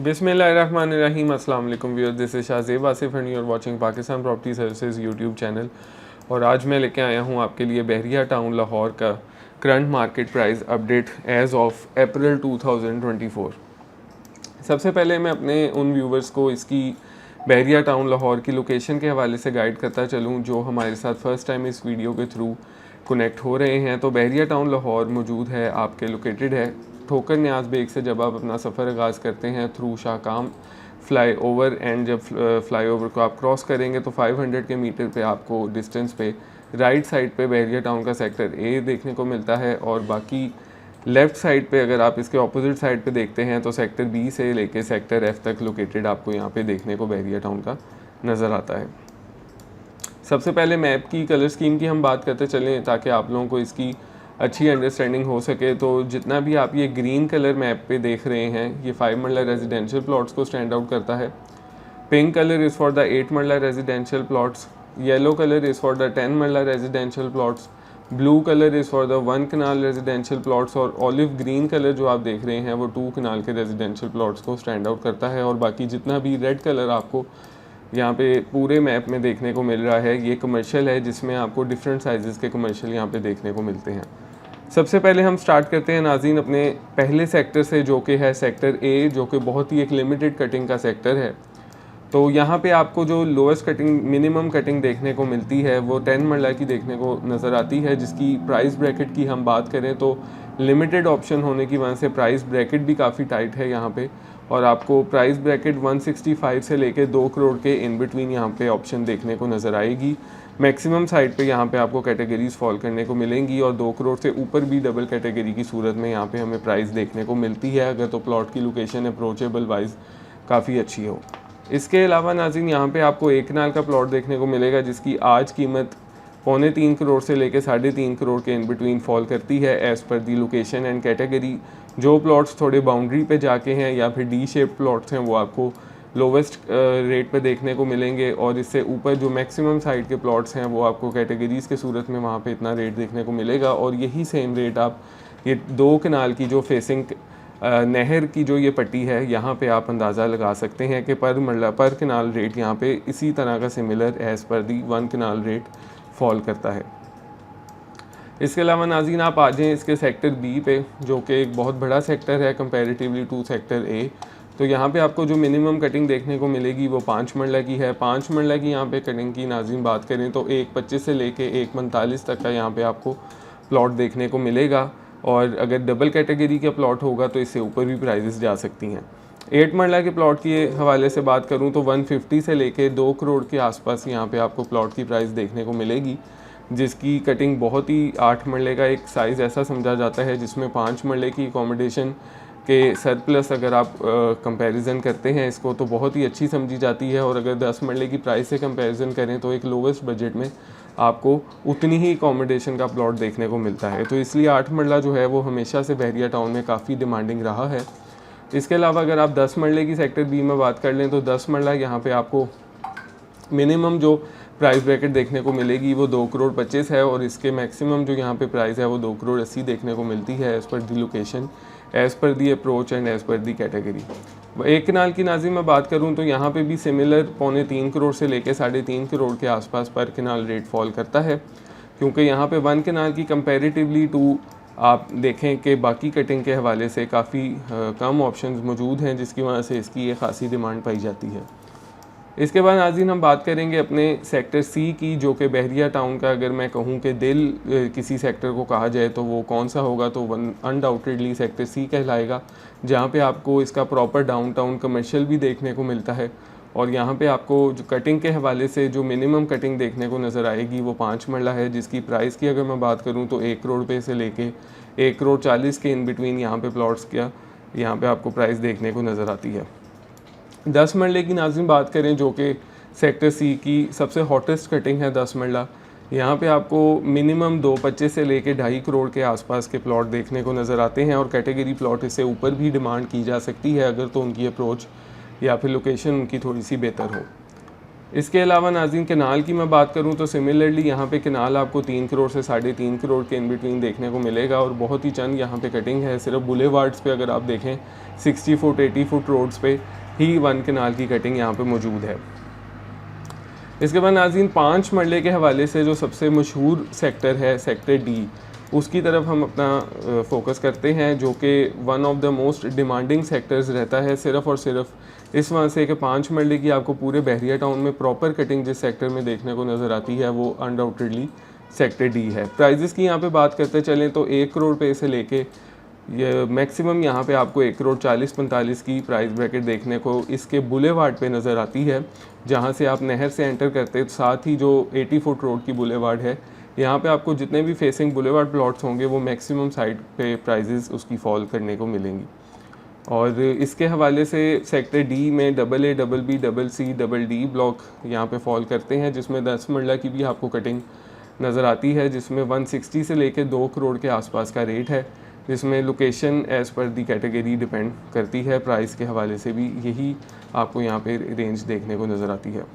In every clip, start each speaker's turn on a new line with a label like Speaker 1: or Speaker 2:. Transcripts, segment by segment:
Speaker 1: बिस्मिल्लाहिर्रहमानिर्रहीम। अस्सलाम वालेकुम viewers, this is Shahzeb Asif and you are watching Pakistan property services YouTube channel. और आज मैं लेके आया हूँ आपके लिए बहरिया टाउन लाहौर का current market price update as of April 2024। सबसे पहले मैं अपने उन व्यूवर्स को इसकी बहरिया टाउन लाहौर की लोकेशन के हवाले से गाइड करता चलूँ जो हमारे साथ फ़र्स्ट टाइम इस वीडियो के थ्रू कनेक्ट हो रहे हैं। तो बहरिया टाउन लाहौर मौजूद है, आपके लोकेटेड है ठोकर न्याज बेग से जब आप अपना सफ़र आगाज़ करते हैं थ्रू शाहकाम फ्लाई ओवर, एंड जब फ्लाई ओवर को आप क्रॉस करेंगे तो 500 के मीटर पे आपको डिस्टेंस पे राइट साइड पे बहरिया टाउन का सेक्टर ए देखने को मिलता है। और बाकी लेफ़्ट साइड पे अगर आप इसके ऑपोजिट साइड पे देखते हैं तो सेक्टर बी से लेके सेक्टर एफ तक लोकेटेड आपको यहाँ पे देखने को बहरिया टाउन का नज़र आता है। सबसे पहले मैप की कलर स्कीम की हम बात करते चलें ताकि आप लोगों को इसकी अच्छी अंडरस्टैंडिंग हो सके। तो जितना भी आप ये ग्रीन कलर मैप पे देख रहे हैं ये 5 मरला रेजिडेंशियल प्लॉट्स को स्टैंड आउट करता है। Pink colour is for the 8 marla residential plots, yellow colour is for the 10 marla residential plots, blue colour is for the 1 kanal residential plots, और ऑलिव ग्रीन कलर जो आप देख रहे हैं वो 2 कनाल के रेजिडेंशियल प्लॉट्स को स्टैंड आउट करता है। और बाकी जितना भी रेड कलर आपको यहाँ पे पूरे मैप में देखने को मिल रहा है ये कमर्शियल है, जिसमें आपको डिफरेंट साइज़ के कमर्शियल यहाँ पे देखने को मिलते हैं। सबसे पहले हम स्टार्ट करते हैं नाज़रीन अपने पहले सेक्टर से जो कि है सेक्टर ए, जो कि बहुत ही एक लिमिटेड कटिंग का सेक्टर है। तो यहाँ पे आपको जो लोएस्ट कटिंग मिनिमम कटिंग देखने को मिलती है वो 10 मरला की देखने को नज़र आती है, जिसकी प्राइस ब्रैकेट की हम बात करें तो लिमिटेड ऑप्शन होने की वजह से प्राइस ब्रैकेट भी काफ़ी टाइट है यहाँ पे। और आपको प्राइस ब्रैकेट 165 से लेके 2 करोड़ के इन बिटवीन यहाँ पे ऑप्शन देखने को नज़र आएगी। मैक्सिमम साइड पे यहाँ पे आपको कैटेगरीज फॉल करने को मिलेंगी और 2 करोड़ से ऊपर भी डबल कैटेगरी की सूरत में यहाँ पे हमें प्राइस देखने को मिलती है, अगर तो प्लॉट की लोकेशन अप्रोचेबल वाइज काफ़ी अच्छी हो। इसके अलावा नाज़रीन यहाँ पे आपको 1 कनाल का प्लॉट देखने को मिलेगा जिसकी आज कीमत 3.25 करोड़ से लेकर 3.5 करोड़ के इन बिटवीन फॉल करती है as per the location and category. जो प्लॉट्स थोड़े बाउंड्री पे जाके हैं या फिर डी शेप प्लॉट्स हैं वो आपको लोवेस्ट रेट पे देखने को मिलेंगे, और इससे ऊपर जो मैक्सिमम साइड के प्लॉट्स हैं वो आपको कैटेगरीज़ के सूरत में वहाँ पे इतना रेट देखने को मिलेगा। और यही सेम रेट आप ये 2 कनाल की जो फेसिंग नहर की जो ये पट्टी है यहाँ पे आप अंदाज़ा लगा सकते हैं कि पर कनाल रेट यहाँ पे इसी तरह का सिमिलर एज़ पर दी 1 कनाल रेट फॉल करता है। इसके अलावा नाज़रीन आप आ जाएँ इसके सेक्टर बी पे, जो कि एक बहुत बड़ा सेक्टर है कंपैरेटिवली टू सेक्टर ए। तो यहाँ पे आपको जो मिनिमम कटिंग देखने को मिलेगी वो 5 मरला की है। 5 मरला की यहाँ पे कटिंग की नाज़रीन बात करें तो 1.25 से लेके 1.45 तक का यहाँ पे आपको प्लॉट देखने को मिलेगा, और अगर डबल कैटेगरी का प्लॉट होगा तो इससे ऊपर भी प्राइजेस जा सकती हैं। 8 मरला के प्लॉट के हवाले से बात करूँ तो 150 से लेके 2 करोड़ के आसपास यहाँ पे आपको प्लॉट की प्राइस देखने को मिलेगी, जिसकी कटिंग बहुत ही 8 मरले का एक साइज़ ऐसा समझा जाता है जिसमें 5 मरले की अकोमोडेशन के सरप्लस अगर आप कंपैरिजन करते हैं इसको तो बहुत ही अच्छी समझी जाती है। और अगर 10 मरले की प्राइस से कंपैरिजन करें तो एक लोवेस्ट बजट में आपको उतनी ही अकोमोडेशन का प्लॉट देखने को मिलता है। तो इसलिए 8 मरला जो है वो हमेशा से बहरिया टाउन में काफ़ी डिमांडिंग रहा है। इसके अलावा अगर आप 10 मरले की सेक्टर बी में बात कर लें तो 10 मरला यहाँ पे आपको मिनिमम जो प्राइस ब्रैकेट देखने को मिलेगी वो 2 करोड़ 25 है, और इसके मैक्सिमम जो यहाँ पे प्राइस है वो 2 करोड़ 80 देखने को मिलती है as per the location, as per the approach and as per the category. 1 कनाल की नाज़रीन मैं बात करूँ तो यहाँ पे भी सिमिलर 3.25 करोड़ से लेकर 3.5 करोड़ के आसपास पर कनाल रेट फॉल करता है, क्योंकि यहाँ पे 1 कनाल की कंपैरेटिवली टू आप देखें कि बाकी कटिंग के हवाले से काफ़ी कम ऑप्शंस मौजूद हैं, जिसकी वजह से इसकी ये खासी डिमांड पाई जाती है। इसके बाद नाज़रीन हम बात करेंगे अपने सेक्टर सी की, जो कि बहरिया टाउन का अगर मैं कहूँ कि दिल किसी सेक्टर को कहा जाए तो वो कौन सा होगा तो अनडाउटेडली सेक्टर सी कहलाएगा, जहाँ पे आपको इसका प्रॉपर डाउनटाउन कमर्शियल भी देखने को मिलता है। और यहाँ पे आपको जो कटिंग के हवाले से जो मिनिमम कटिंग देखने को नज़र आएगी वो 5 मरला है, जिसकी प्राइस की अगर मैं बात करूँ तो 1 करोड़ रुपये से लेके 1 करोड़ 40 के इन बिटवीन यहाँ पे प्लॉट्स का यहाँ पे आपको प्राइस देखने को नज़र आती है। 10 मरले की नाज़रीन बात करें जो कि सेक्टर सी की सबसे हॉटेस्ट कटिंग है 10 मरला, यहाँ पे आपको मिनिमम 2.25 से लेके 2.5 करोड़ के आसपास के प्लॉट देखने को नज़र आते हैं, और कैटेगरी प्लॉट इससे ऊपर भी डिमांड की जा सकती है अगर तो उनकी अप्रोच या फिर लोकेशन उनकी थोड़ी सी बेहतर हो। इसके अलावा नाज़रीन केनाल की मैं बात करूं तो सिमिलरली यहाँ पे केनाल आपको 3 करोड़ से 3.5 करोड़ के इन बिटवीन देखने को मिलेगा और बहुत ही चंद यहाँ पे कटिंग है। सिर्फ बुलेवार्ड्स पे अगर आप देखें 60 फुट 80 फुट रोड्स पे ही 1 केनाल की कटिंग यहाँ पे मौजूद है। इसके बाद नाज़रीन 5 मरले के हवाले से जो सबसे मशहूर सेक्टर है सेक्टर डी, उसकी तरफ हम अपना फोकस करते हैं, जो कि one of the most demanding sectors रहता है सिर्फ़ और सिर्फ इस वजह से कि 5 मरले की आपको पूरे बहरिया टाउन में प्रॉपर कटिंग जिस सेक्टर में देखने को नज़र आती है वो अनडाउटेडली सेक्टर डी है। प्राइजेस की यहाँ पे बात करते चलें तो 1 करोड़ पे से लेके ये मैक्सिमम यहाँ पे आपको 1 करोड़ 40-45 की प्राइस ब्रैकेट देखने को इसके बुलेवार्ड पे नज़र आती है, जहाँ से आप नहर से एंटर करते साथ ही जो 80 फुट रोड की बुलेवार्ड है, यहाँ पे आपको जितने भी फेसिंग बुलेवार्ड प्लॉट्स होंगे वो मैक्सिमम साइड पे प्राइजेस उसकी फॉल करने को मिलेंगी। और इसके हवाले से सेक्टर डी में AA, BB, CC, D block यहाँ पे फॉल करते हैं, जिसमें 10 मरला की भी आपको कटिंग नज़र आती है, जिसमें 160 से लेके 2 करोड़ के आसपास का रेट है, जिसमें लोकेशन एज़ पर दी कैटेगरी डिपेंड करती है। प्राइस के हवाले से भी यही आपको यहाँ पे रेंज देखने को नज़र आती है।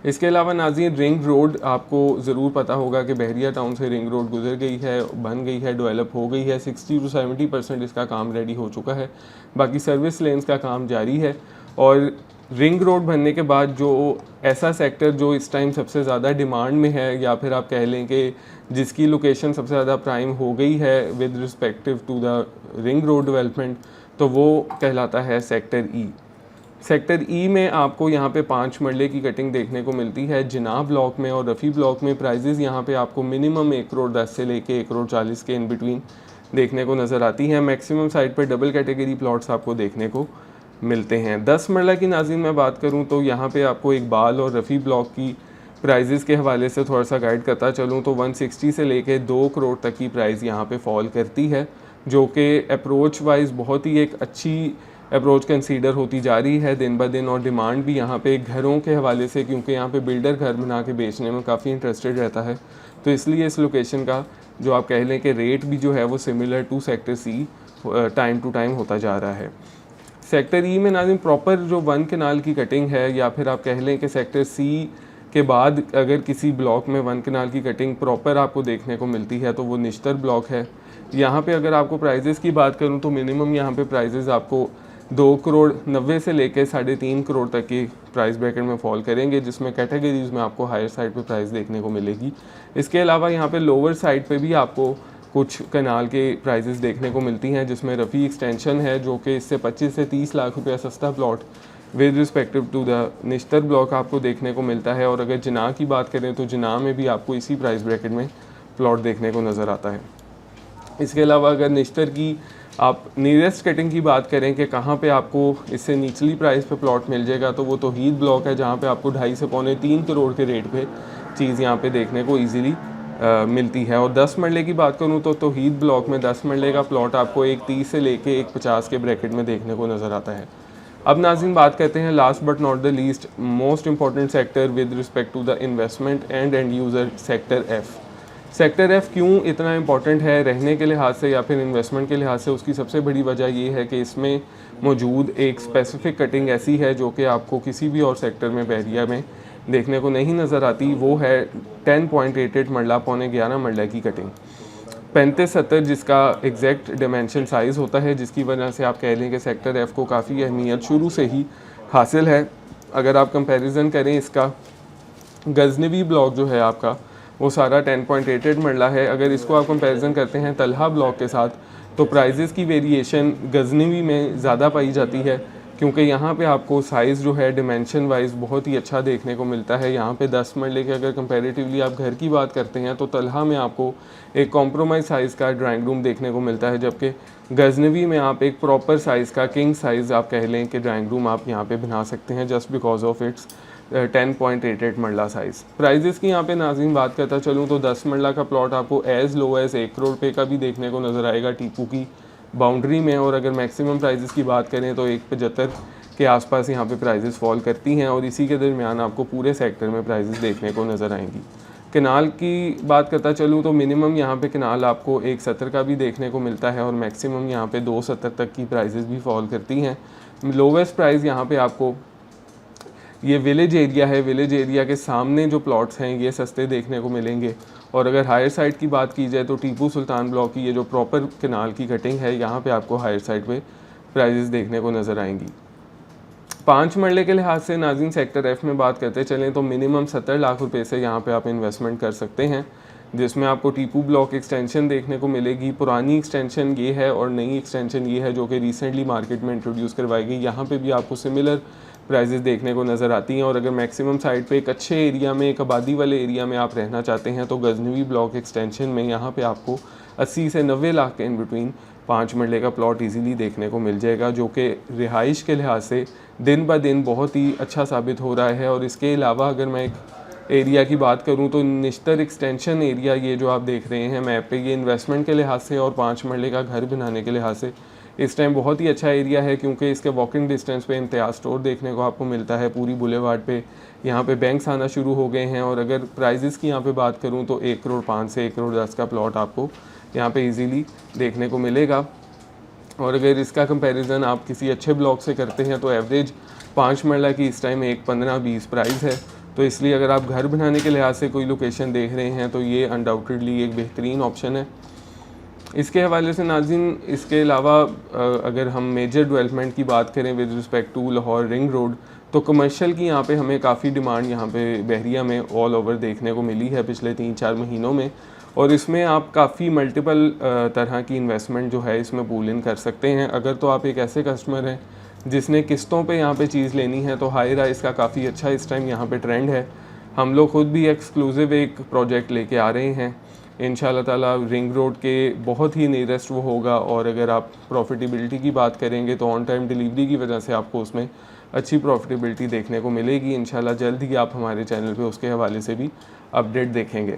Speaker 1: इसके अलावा नाज़रीन रिंग रोड, आपको ज़रूर पता होगा कि बहरिया टाउन से रिंग रोड गुजर गई है, बन गई है, डेवलप हो गई है। 60 to 70% इसका काम रेडी हो चुका है, बाकी सर्विस लेन्स का काम जारी है। और रिंग रोड बनने के बाद जो ऐसा सेक्टर जो इस टाइम सबसे ज़्यादा डिमांड में है, या फिर आप कह लें कि जिसकी लोकेशन सबसे ज़्यादा प्राइम हो गई है with respective to the ring road development, तो वो कहलाता है सेक्टर ई। सेक्टर ई में आपको यहाँ पे 5 मरले की कटिंग देखने को मिलती है। जिना ब्लॉक में और रफ़ी ब्लॉक में प्राइजेज़ यहाँ पे आपको मिनिमम 1 करोड़ 10 से लेके 1 करोड़ 40 के इन बिटवीन देखने को नज़र आती हैं। मैक्सिमम साइड पर डबल कैटेगरी प्लॉट्स आपको देखने को मिलते हैं। 10 मरला की नाज़रीन मैं बात करूँ तो यहाँ पे आपको इकबाल और रफ़ी ब्लॉक की प्राइजेज़ के हवाले से थोड़ा सा गाइड करता चलूँ तो 160 से लेके 2 करोड़ तक की प्राइस यहाँ पे फॉल करती है, जो कि अप्रोच वाइज बहुत ही एक अच्छी अप्रोच कंसीडर होती जा रही है दिन ब दिन। और डिमांड भी यहाँ पे घरों के हवाले से, क्योंकि यहाँ पे बिल्डर घर बना के बेचने में काफ़ी इंटरेस्टेड रहता है, तो इसलिए इस लोकेशन का जो आप कह लें कि रेट भी जो है वो similar to sector C time to time होता जा रहा है। सेक्टर ई में नाज़रीन प्रॉपर जो 1 केनाल की कटिंग है, या फिर आप कह लें कि सेक्टर सी के बाद अगर किसी ब्लॉक में 1 केनाल की कटिंग प्रॉपर आपको देखने को मिलती है तो वो निश्तर ब्लॉक है। यहाँ पे अगर आपको प्राइजेज़ की बात करूँ तो मिनिमम यहाँ पे प्राइजेज़ आपको 2 करोड़ 90 से लेके 3.5 करोड़ तक की प्राइस ब्रैकेट में फॉल करेंगे, जिसमें कैटेगरीज़ में आपको हायर साइड पे प्राइस देखने को मिलेगी। इसके अलावा यहाँ पे लोअर साइड पे भी आपको कुछ कनाल के प्राइजेस देखने को मिलती हैं, जिसमें रफ़ी एक्सटेंशन है जो कि इससे 25 से 30 लाख रुपया सस्ता plot with respective to the Nishtar block आपको देखने को मिलता है। और अगर जिना की बात करें तो जिना में भी आपको इसी प्राइस ब्रैकेट में प्लॉट देखने को नज़र आता है। इसके अलावा अगर निश्तर की आप नियरेस्ट कटिंग की बात करें कि कहाँ पे आपको इससे निचली प्राइस पे प्लॉट मिल जाएगा, तो वो तौहीद ब्लॉक है, जहाँ पे आपको 2.5 से 3 करोड़ के रेट पे चीज़ यहाँ पे देखने को ईज़िली मिलती है। और 10 मरले की बात करूँ तो तौहीद ब्लॉक में 10 मरले का प्लॉट आपको 1.30 से लेके 1.50 के ब्रैकेट में देखने को नज़र आता है। अब नाज़रीन बात करते हैं last but not the least most important sector with respect to the investment and user, sector F. Sector F क्यों इतना इम्पॉर्टेंट है रहने के लिहाज से या फिर इन्वेस्टमेंट के लिहाज से, उसकी सबसे बड़ी वजह ये है कि इसमें मौजूद एक स्पेसिफिक कटिंग ऐसी है जो कि आपको किसी भी और सेक्टर में बहरिया में देखने को नहीं नज़र आती। वो है 10.88 मरला 11.25 मरला की कटिंग 35-70, जिसका एग्जैक्ट डिमेंशन साइज़ होता है, जिसकी वजह से आप कह लें कि सेक्टर एफ़ को काफ़ी अहमियत शुरू से ही हासिल है। अगर आप कंपैरिजन करें इसका, गजनवी ब्लॉक जो है आपका वो सारा 10.88 मरला है। अगर इसको आप कंपैरिजन करते हैं तलहा ब्लॉक के साथ, तो प्राइजेस की वेरिएशन गजनवी में ज़्यादा पाई जाती है, क्योंकि यहाँ पे आपको साइज़ जो है डिमेंशन वाइज बहुत ही अच्छा देखने को मिलता है। यहाँ पे 10 मरले के अगर कंपैरेटिवली आप घर की बात करते हैं तो तलहा में आपको एक कॉम्प्रोमाइज़ साइज़ का ड्राइंग रूम देखने को मिलता है, जबकि गजनवी में आप एक प्रॉपर साइज़ का किंग साइज़ आप कह लें कि ड्राइंग रूम आप यहाँ पे बना सकते हैं, जस्ट बिकॉज ऑफ इट्स 10.88 मरला साइज़। प्राइजेस की यहाँ पे नाज़रीन बात करता चलूँ तो 10 मरला का प्लॉट आपको एज़ लो एज़ 1 करोड़ रुपये का भी देखने को नज़र आएगा टीपू की बाउंड्री में। और अगर मैक्सिमम प्राइजेस की बात करें तो 1.75 के आसपास यहाँ पे प्राइजेस फॉल करती हैं, और इसी के दरमियान आपको पूरे सेक्टर में प्राइजेस देखने को नज़र आएंगी। कनाल की बात करता चलूँ तो मिनिमम यहाँ पे कनाल आपको 1.70 का भी देखने को मिलता है, और मैक्सिमम यहाँ पे 2.70 तक की प्राइजेस भी फॉल करती हैं। लोवेस्ट प्राइस यहाँ पे आपको ये विलेज एरिया है, विलेज एरिया के सामने जो प्लॉट्स हैं ये सस्ते देखने को मिलेंगे। और अगर हायर साइड की बात की जाए तो टीपू सुल्तान ब्लॉक की ये जो प्रॉपर कनाल की कटिंग है, यहाँ पे आपको हायर साइड पे प्राइजेस देखने को नज़र आएंगी। 5 मरले के लिहाज से नाज़रीन सेक्टर एफ में बात करते चलें तो मिनिमम 70 लाख रुपए से यहाँ पे आप इन्वेस्टमेंट कर सकते हैं, जिसमें आपको टीपू ब्लॉक एक्सटेंशन देखने को मिलेगी। पुरानी एक्सटेंशन ये है और नई एक्सटेंशन ये है जो कि रिसेंटली मार्केट में इंट्रोड्यूस करवाई गई। यहाँ पे भी आपको सिमिलर प्राइजेस देखने को नज़र आती हैं। और अगर मैक्सिमम साइड पे एक अच्छे एरिया में, एक आबादी वाले एरिया में आप रहना चाहते हैं तो गजनवी ब्लॉक एक्सटेंशन में यहाँ पे आपको 80 से 90 लाख के इन बिटवीन 5 मरले का प्लॉट इजीली देखने को मिल जाएगा, जो कि रिहाइश के लिहाज से दिन ब दिन बहुत ही अच्छा साबित हो रहा है। और इसके अलावा अगर मैं एक एरिया की बात करूं तो निश्तर एक्सटेंशन एरिया, ये जो आप देख रहे हैं मैप पे, ये इन्वेस्टमेंट के लिहाज से और 5 मरले का घर बनाने के लिहाज से इस टाइम बहुत ही अच्छा एरिया है, क्योंकि इसके वॉकिंग डिस्टेंस पे इम्तियाज़ स्टोर देखने को आपको मिलता है पूरी बुलेवार्ड पे। यहाँ पे बैंक्स आना शुरू हो गए हैं। और अगर प्राइजेस की यहाँ पे बात करूँ तो 1 करोड़ 5 से 1 करोड़ 10 का प्लॉट आपको यहाँ पे इजीली देखने को मिलेगा। और अगर इसका कंपैरिजन आप किसी अच्छे ब्लॉक से करते हैं तो एवरेज 5 मरला की इस टाइम 1.15-20 प्राइस है। तो इसलिए अगर आप घर बनाने के लिहाज से कोई लोकेशन देख रहे हैं तो ये अनडाउटेडली एक बेहतरीन ऑप्शन है। इसके हवाले से नाज़रीन, इसके अलावा अगर हम मेजर डेवलपमेंट की बात करें with respect to Lahore ring road, तो कमर्शियल की यहाँ पे हमें काफ़ी डिमांड यहाँ पे बहरिया में ऑल ओवर देखने को मिली है पिछले 3-4 महीनों में। और इसमें आप काफ़ी मल्टीपल तरह की इन्वेस्टमेंट जो है इसमें पूल इन कर सकते हैं। अगर तो आप एक ऐसे कस्टमर हैं जिसने किस्तों पे यहाँ पे चीज़ लेनी है तो हाई राइज का काफ़ी अच्छा इस टाइम यहाँ पे ट्रेंड है। हम लोग खुद भी एक्सक्लूसिव एक प्रोजेक्ट लेके आ रहे हैं इंशाल्लाह ताला। रिंग रोड के बहुत ही नियरेस्ट वो होगा। और अगर आप प्रॉफिटेबिलिटी की बात करेंगे तो ऑन टाइम डिलीवरी की वजह से आपको उसमें अच्छी प्रॉफिटेबिलिटी देखने को मिलेगी। इंशाल्लाह जल्द ही आप हमारे चैनल पे उसके हवाले से भी अपडेट देखेंगे।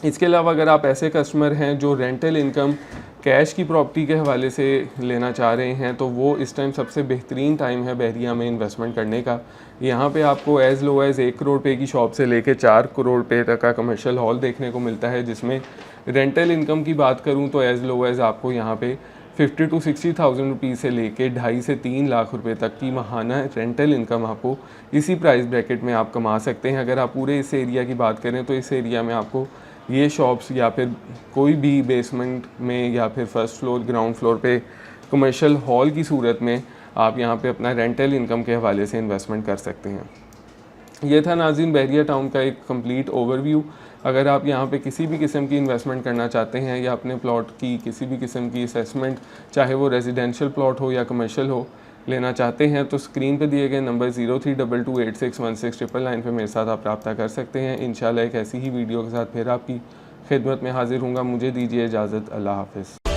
Speaker 1: इसके अलावा अगर आप ऐसे कस्टमर हैं जो रेंटल इनकम कैश की प्रॉपर्टी के हवाले से लेना चाह रहे हैं तो वो इस टाइम सबसे बेहतरीन टाइम है बहरिया में इन्वेस्टमेंट करने का। यहाँ पे आपको एज़ लो एज़ 1 करोड़ रुपए की शॉप से लेके 4 करोड़ रुपए तक का कमर्शियल हॉल देखने को मिलता है, जिसमें रेंटल इनकम की बात करूँ तो एज़ लो एज़ आपको यहाँ पे 50 to 60,000 रुपीज़ से लेके 2.5 से 3 लाख रुपए तक की माहाना रेंटल इनकम आपको इसी प्राइस ब्रैकेट में आप कमा सकते हैं। अगर आप पूरे इस एरिया की बात करें तो इस एरिया में आपको ये शॉप्स या फिर कोई भी बेसमेंट में या फिर फर्स्ट फ्लोर ग्राउंड फ्लोर पे कमर्शियल हॉल की सूरत में आप यहाँ पे अपना रेंटल इनकम के हवाले से इन्वेस्टमेंट कर सकते हैं। ये था नाज़रीन बहरिया टाउन का एक कंप्लीट ओवरव्यू। अगर आप यहाँ पे किसी भी किस्म की इन्वेस्टमेंट करना चाहते हैं या अपने प्लॉट की किसी भी किस्म की असेसमेंट, चाहे वो रेजिडेंशियल प्लॉट हो या कमर्शियल हो, लेना चाहते हैं तो स्क्रीन पे दिए गए नंबर 0322861699 पे मेरे साथ आप रब्ता कर सकते हैं। इंशाल्लाह एक ऐसी ही वीडियो के साथ फिर आपकी खिदमत में हाजिर हूँगा। मुझे दीजिए इजाज़त। अल्लाह हाफ़िज़।